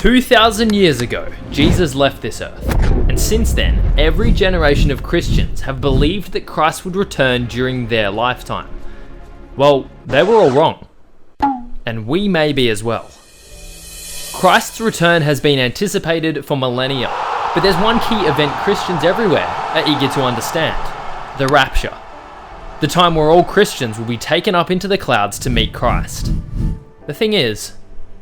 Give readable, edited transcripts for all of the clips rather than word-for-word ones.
2,000 years ago, Jesus left this earth, and since then, every generation of Christians have believed that Christ would return during their lifetime. Well, they were all wrong, and we may be as well. Christ's return has been anticipated for millennia, but there's one key event Christians everywhere are eager to understand: the Rapture. The time where all Christians will be taken up into the clouds to meet Christ. The thing is,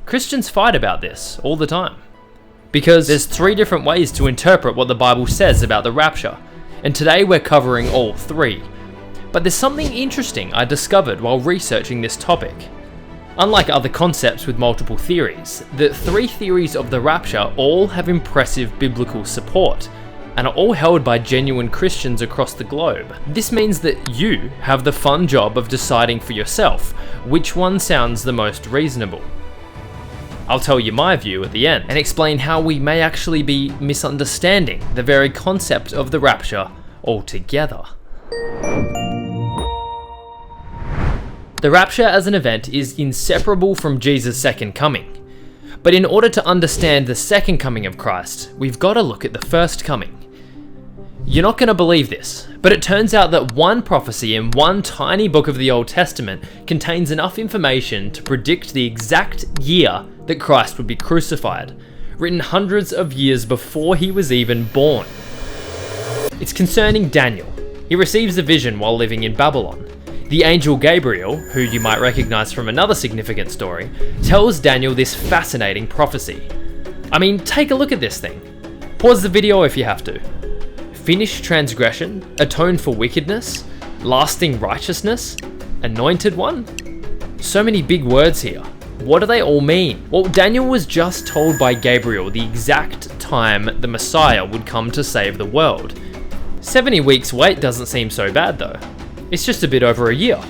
Christians fight about this all the time, because there's 3 different ways to interpret what the Bible says about the rapture, and today we're covering all 3. But there's something interesting I discovered while researching this topic. Unlike other concepts with multiple theories, the 3 theories of the rapture all have impressive biblical support, and are all held by genuine Christians across the globe. This means that you have the fun job of deciding for yourself which one sounds the most reasonable. I'll tell you my view at the end and explain how we may actually be misunderstanding the very concept of the rapture altogether. The rapture as an event is inseparable from Jesus' second coming. But in order to understand the second coming of Christ, we've got to look at the first coming. You're not going to believe this, but it turns out that one prophecy in one tiny book of the Old Testament contains enough information to predict the exact year that Christ would be crucified, written hundreds of years before he was even born. It's concerning Daniel. He receives a vision while living in Babylon. The angel Gabriel, who you might recognize from another significant story, tells Daniel this fascinating prophecy. I mean, take a look at this thing. Pause the video if you have to. Finish transgression, atone for wickedness, lasting righteousness, anointed one? So many big words here. What do they all mean? Well, Daniel was just told by Gabriel the exact time the Messiah would come to save the world. 70 weeks wait doesn't seem so bad though. It's just a bit over a year.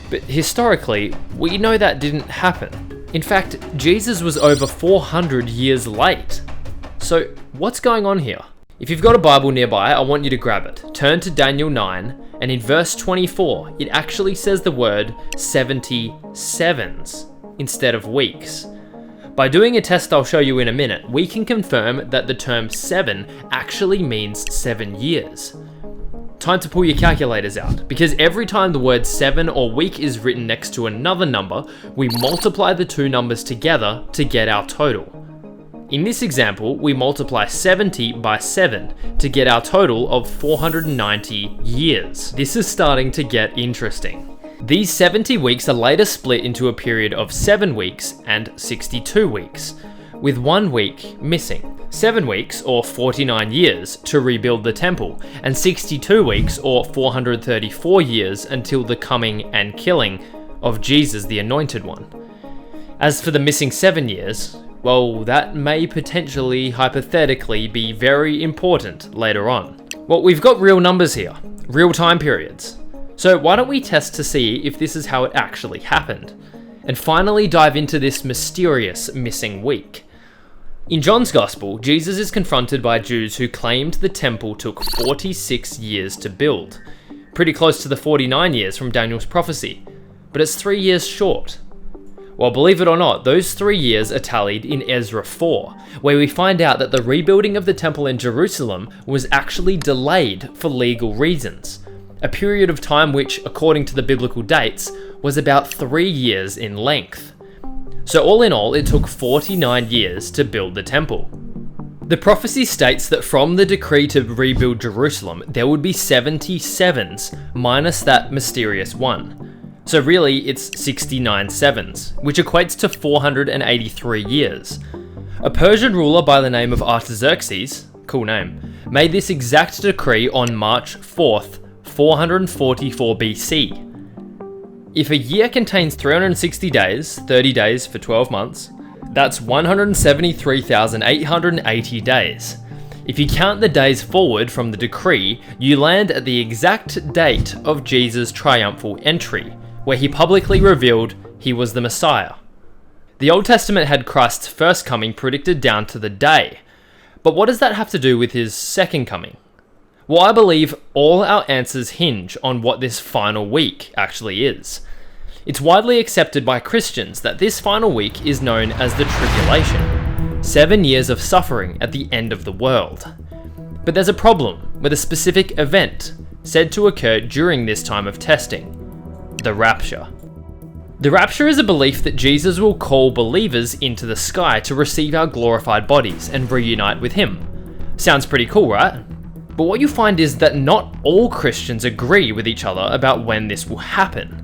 But historically, we know that didn't happen. In fact, Jesus was over 400 years late. So what's going on here? If you've got a Bible nearby, I want you to grab it. Turn to Daniel 9, and in verse 24, it actually says the word 77s instead of weeks. By doing a test I'll show you in a minute, we can confirm that the term 7 actually means 7 years. Time to pull your calculators out, because every time the word 7 or week is written next to another number, we multiply the 2 numbers together to get our total. In this example, we multiply 70 by 7 to get our total of 490 years. This is starting to get interesting. These 70 weeks are later split into a period of 7 weeks and 62 weeks, with 1 week missing. 7 weeks, or 49 years, to rebuild the temple, and 62 weeks, or 434 years, until the coming and killing of Jesus the Anointed One. As for the missing 7 years, well, that may potentially, hypothetically, be very important later on. Well, we've got real numbers here, real time periods. So why don't we test to see if this is how it actually happened, and finally dive into this mysterious missing week. In John's Gospel, Jesus is confronted by Jews who claimed the temple took 46 years to build, pretty close to the 49 years from Daniel's prophecy, but it's 3 years short. Well, believe it or not, those 3 years are tallied in Ezra 4, where we find out that the rebuilding of the temple in Jerusalem was actually delayed for legal reasons, a period of time which, according to the biblical dates, was about 3 years in length. So all in all, it took 49 years to build the temple. The prophecy states that from the decree to rebuild Jerusalem, there would be 77s minus that mysterious one. So really, it's 69 sevens, which equates to 483 years. A Persian ruler by the name of Artaxerxes, cool name, made this exact decree on March 4th, 444 BC. If a year contains 360 days, 30 days for 12 months, that's 173,880 days. If you count the days forward from the decree, you land at the exact date of Jesus' triumphal entry, where he publicly revealed he was the Messiah. The Old Testament had Christ's first coming predicted down to the day, but what does that have to do with his second coming? Well, I believe all our answers hinge on what this final week actually is. It's widely accepted by Christians that this final week is known as the Tribulation. 7 years of suffering at the end of the world. But there's a problem with a specific event said to occur during this time of testing: the rapture. The rapture is a belief that Jesus will call believers into the sky to receive our glorified bodies and reunite with him. Sounds pretty cool, right? But what you find is that not all Christians agree with each other about when this will happen.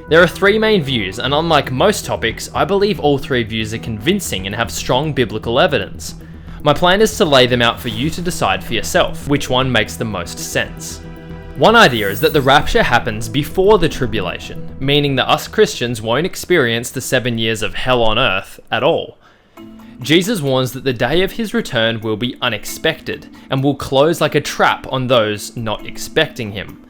There are three main views, and unlike most topics, I believe all three views are convincing and have strong biblical evidence. My plan is to lay them out for you to decide for yourself which one makes the most sense. One idea is that the rapture happens before the tribulation, meaning that us Christians won't experience the 7 years of hell on earth at all. Jesus warns that the day of his return will be unexpected and will close like a trap on those not expecting him.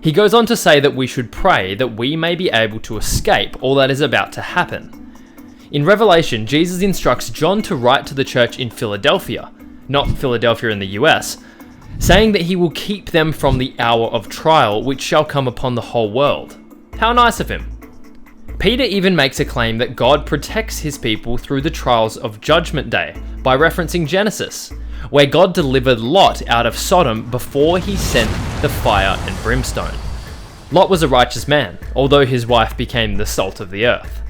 He goes on to say that we should pray that we may be able to escape all that is about to happen. In Revelation, Jesus instructs John to write to the church in Philadelphia, not Philadelphia in the US, saying that he will keep them from the hour of trial which shall come upon the whole world. How nice of him. Peter even makes a claim that God protects his people through the trials of Judgment Day by referencing Genesis, where God delivered Lot out of Sodom before he sent the fire and brimstone. Lot was a righteous man, although his wife became the salt of the earth.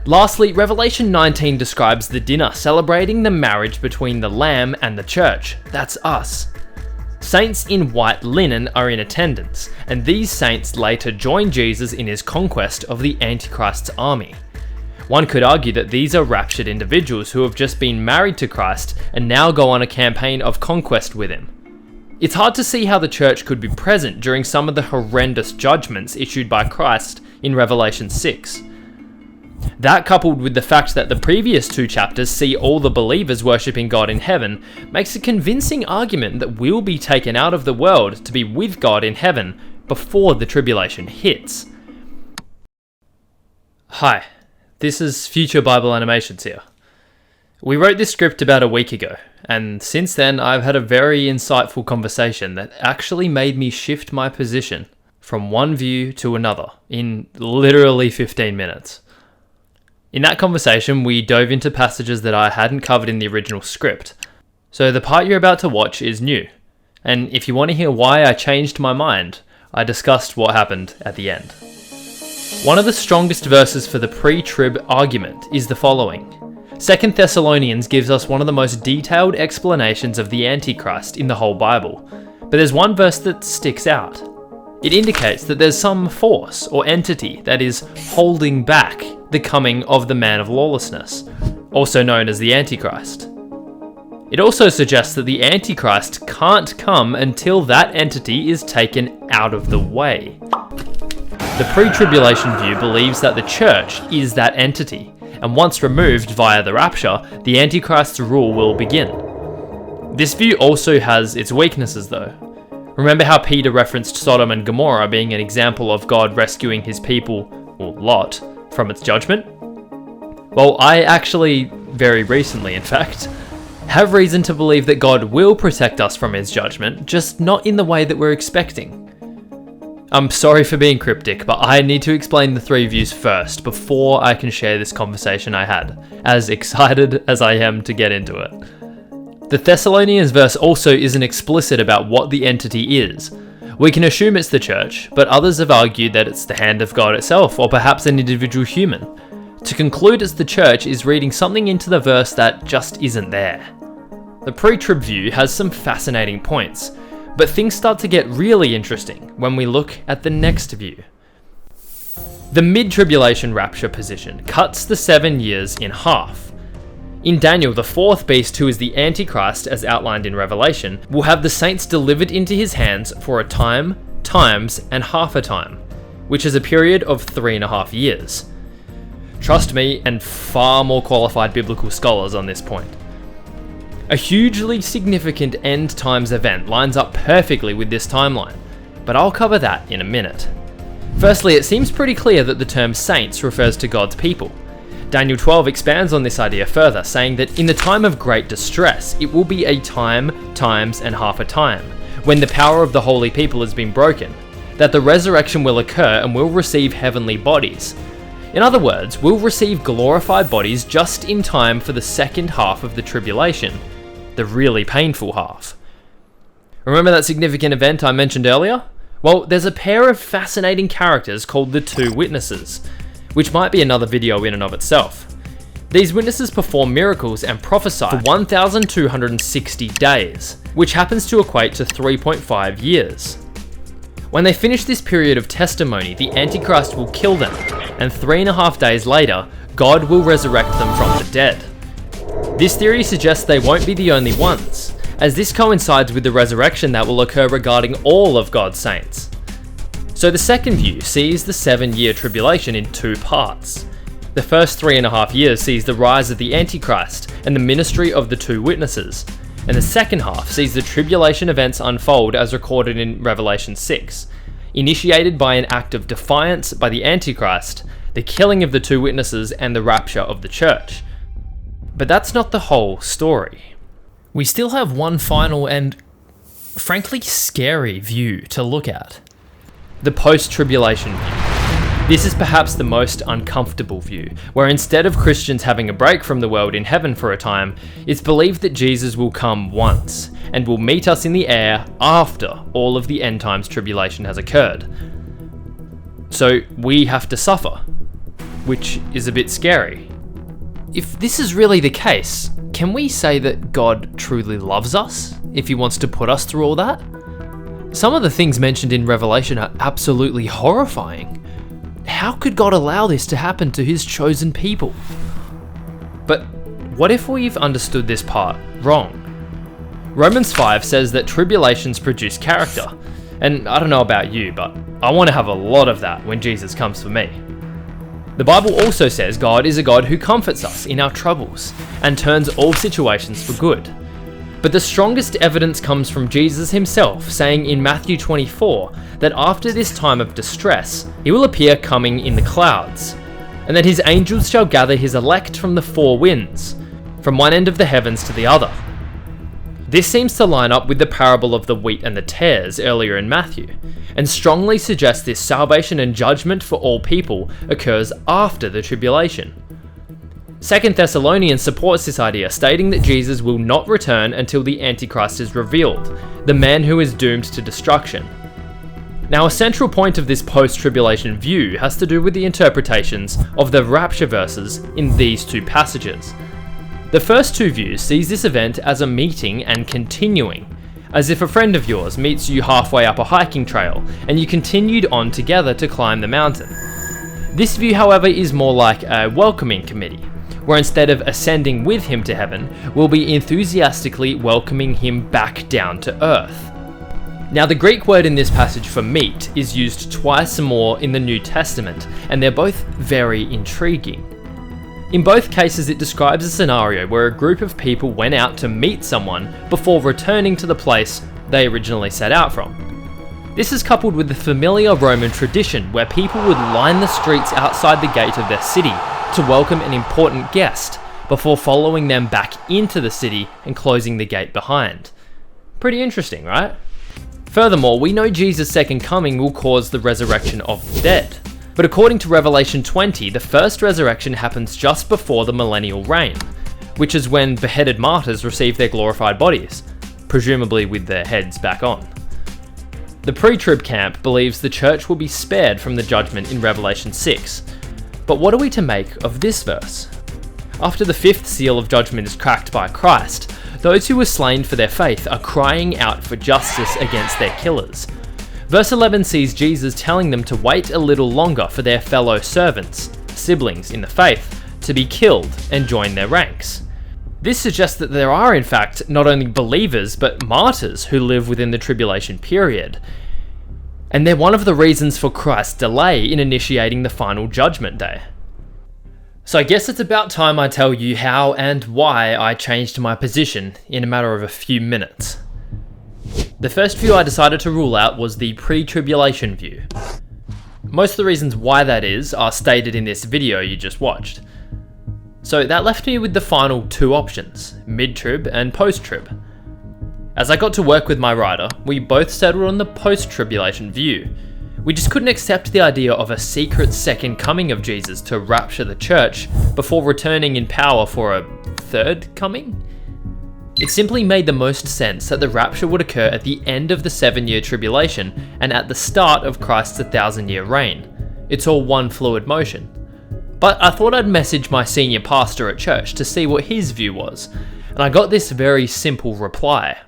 Lastly, Revelation 19 describes the dinner celebrating the marriage between the Lamb and the church. That's us. Saints in white linen are in attendance, and these saints later join Jesus in his conquest of the Antichrist's army. One could argue that these are raptured individuals who have just been married to Christ and now go on a campaign of conquest with him. It's hard to see how the church could be present during some of the horrendous judgments issued by Christ in Revelation 6. That, coupled with the fact that the previous two chapters see all the believers worshipping God in heaven, makes a convincing argument that we'll be taken out of the world to be with God in heaven before the tribulation hits. Hi, this is Future Bible Animations here. We wrote this script about a week ago, and since then I've had a very insightful conversation that actually made me shift my position from one view to another in literally 15 minutes. In that conversation, we dove into passages that I hadn't covered in the original script, so the part you're about to watch is new, and if you want to hear why I changed my mind, I discussed what happened at the end. One of the strongest verses for the pre-trib argument is the following. 2 Thessalonians gives us one of the most detailed explanations of the Antichrist in the whole Bible, but there's one verse that sticks out. It indicates that there's some force or entity that is holding back the coming of the man of lawlessness, also known as the Antichrist. It also suggests that the Antichrist can't come until that entity is taken out of the way. The pre-tribulation view believes that the church is that entity, and once removed via the rapture, the Antichrist's rule will begin. This view also has its weaknesses though. Remember how Peter referenced Sodom and Gomorrah being an example of God rescuing his people, or Lot, from its judgment? Well, I actually, very recently in fact, have reason to believe that God will protect us from his judgment, just not in the way that we're expecting. I'm sorry for being cryptic, but I need to explain the three views first before I can share this conversation I had, as excited as I am to get into it. The Thessalonians verse also isn't explicit about what the entity is. We can assume it's the church, but others have argued that it's the hand of God itself, or perhaps an individual human. To conclude it's the church is reading something into the verse that just isn't there. The pre-trib view has some fascinating points, but things start to get really interesting when we look at the next view. The mid-tribulation rapture position cuts the 7 years in half. In Daniel, the fourth beast, who is the Antichrist as outlined in Revelation, will have the saints delivered into his hands for a time, times, and half a time, which is a period of 3.5 years. Trust me, and far more qualified biblical scholars on this point. A hugely significant end times event lines up perfectly with this timeline, but I'll cover that in a minute. Firstly, it seems pretty clear that the term saints refers to God's people. Daniel 12 expands on this idea further, saying that in the time of great distress, it will be a time, times, and half a time, when the power of the holy people has been broken, that the resurrection will occur and will receive heavenly bodies. In other words, we'll receive glorified bodies just in time for the second half of the tribulation, the really painful half. Remember that significant event I mentioned earlier? Well, there's a pair of fascinating characters called the two witnesses, which might be another video in and of itself. These witnesses perform miracles and prophesy for 1,260 days, which happens to equate to 3.5 years. When they finish this period of testimony, the Antichrist will kill them, and 3.5 days later, God will resurrect them from the dead. This theory suggests they won't be the only ones, as this coincides with the resurrection that will occur regarding all of God's saints. So the second view sees the 7-year tribulation in two parts. The first 3.5 years sees the rise of the Antichrist and the ministry of the two witnesses, and the second half sees the tribulation events unfold as recorded in Revelation 6, initiated by an act of defiance by the Antichrist, the killing of the two witnesses, and the rapture of the church. But that's not the whole story. We still have one final and, frankly, scary view to look at. The post-tribulation view. This is perhaps the most uncomfortable view, where instead of Christians having a break from the world in heaven for a time, it's believed that Jesus will come once, and will meet us in the air after all of the end times tribulation has occurred. So we have to suffer, which is a bit scary. If this is really the case, can we say that God truly loves us if he wants to put us through all that? Some of the things mentioned in Revelation are absolutely horrifying. How could God allow this to happen to his chosen people? But what if we've understood this part wrong? Romans 5 says that tribulations produce character, and I don't know about you, but I want to have a lot of that when Jesus comes for me. The Bible also says God is a God who comforts us in our troubles and turns all situations for good. But the strongest evidence comes from Jesus himself, saying in Matthew 24 that after this time of distress, he will appear coming in the clouds, and that his angels shall gather his elect from the four winds, from one end of the heavens to the other. This seems to line up with the parable of the wheat and the tares earlier in Matthew, and strongly suggests this salvation and judgment for all people occurs after the tribulation. 2 Thessalonians supports this idea, stating that Jesus will not return until the Antichrist is revealed, the man who is doomed to destruction. Now, a central point of this post-tribulation view has to do with the interpretations of the rapture verses in these two passages. The first two views sees this event as a meeting and continuing, as if a friend of yours meets you halfway up a hiking trail and you continued on together to climb the mountain. This view, however, is more like a welcoming committee, where instead of ascending with him to heaven, we'll be enthusiastically welcoming him back down to earth. Now, the Greek word in this passage for meet is used twice more in the New Testament, and they're both very intriguing. In both cases, it describes a scenario where a group of people went out to meet someone before returning to the place they originally set out from. This is coupled with the familiar Roman tradition where people would line the streets outside the gate of their city to welcome an important guest before following them back into the city and closing the gate behind. Pretty interesting, right? Furthermore, we know Jesus' second coming will cause the resurrection of the dead. But according to Revelation 20, the first resurrection happens just before the millennial reign, which is when beheaded martyrs receive their glorified bodies, presumably with their heads back on. The pre-trib camp believes the church will be spared from the judgment in Revelation 6. But what are we to make of this verse? After the fifth seal of judgment is cracked by Christ, those who were slain for their faith are crying out for justice against their killers. Verse 11 sees Jesus telling them to wait a little longer for their fellow servants, siblings in the faith, to be killed and join their ranks. This suggests that there are in fact not only believers but martyrs who live within the tribulation period. And they're one of the reasons for Christ's delay in initiating the final judgment day. So I guess it's about time I tell you how and why I changed my position in a matter of a few minutes. The first view I decided to rule out was the pre-tribulation view. Most of the reasons why that is are stated in this video you just watched. So that left me with the final two options, mid-trib and post-trib. As I got to work with my writer, we both settled on the post-tribulation view, We just couldn't accept the idea of a secret second coming of Jesus to rapture the church before returning in power for a third coming? It simply made the most sense that the rapture would occur at the end of the 7-year tribulation and at the start of Christ's 1,000-year reign. It's all one fluid motion. But I thought I'd message my senior pastor at church to see what his view was, and I got this very simple reply.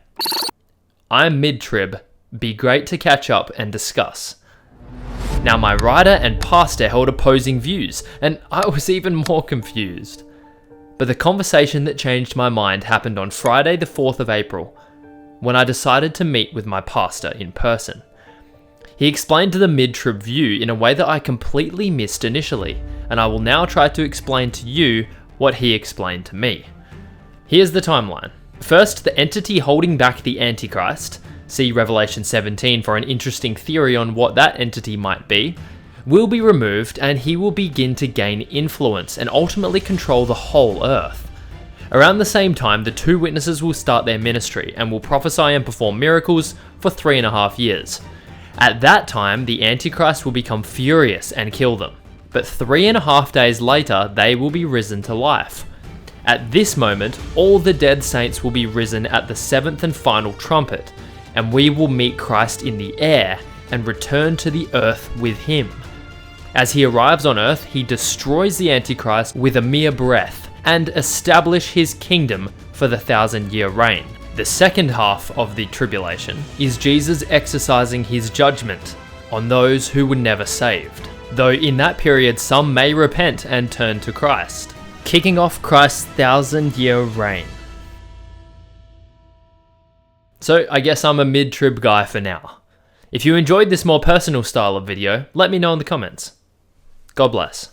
I'm mid-trib, be great to catch up and discuss. Now my writer and pastor held opposing views, and I was even more confused. But the conversation that changed my mind happened on Friday the 4th of April, when I decided to meet with my pastor in person. He explained the mid-trib view in a way that I completely missed initially, and I will now try to explain to you what he explained to me. Here's the timeline. First, the entity holding back the Antichrist, see Revelation 17 for an interesting theory on what that entity might be, will be removed and he will begin to gain influence and ultimately control the whole earth. Around the same time, the two witnesses will start their ministry and will prophesy and perform miracles for 3.5 years. At that time, the Antichrist will become furious and kill them, but 3.5 days later, they will be risen to life. At this moment, all the dead saints will be risen at the 7th and final trumpet, and we will meet Christ in the air and return to the earth with him. As he arrives on earth, he destroys the Antichrist with a mere breath and establish his kingdom for the 1,000-year reign. The second half of the tribulation is Jesus exercising his judgment on those who were never saved, though in that period some may repent and turn to Christ, kicking off Christ's 1,000-year reign. So I guess I'm a mid-trib guy for now. If you enjoyed this more personal style of video, let me know in the comments. God bless.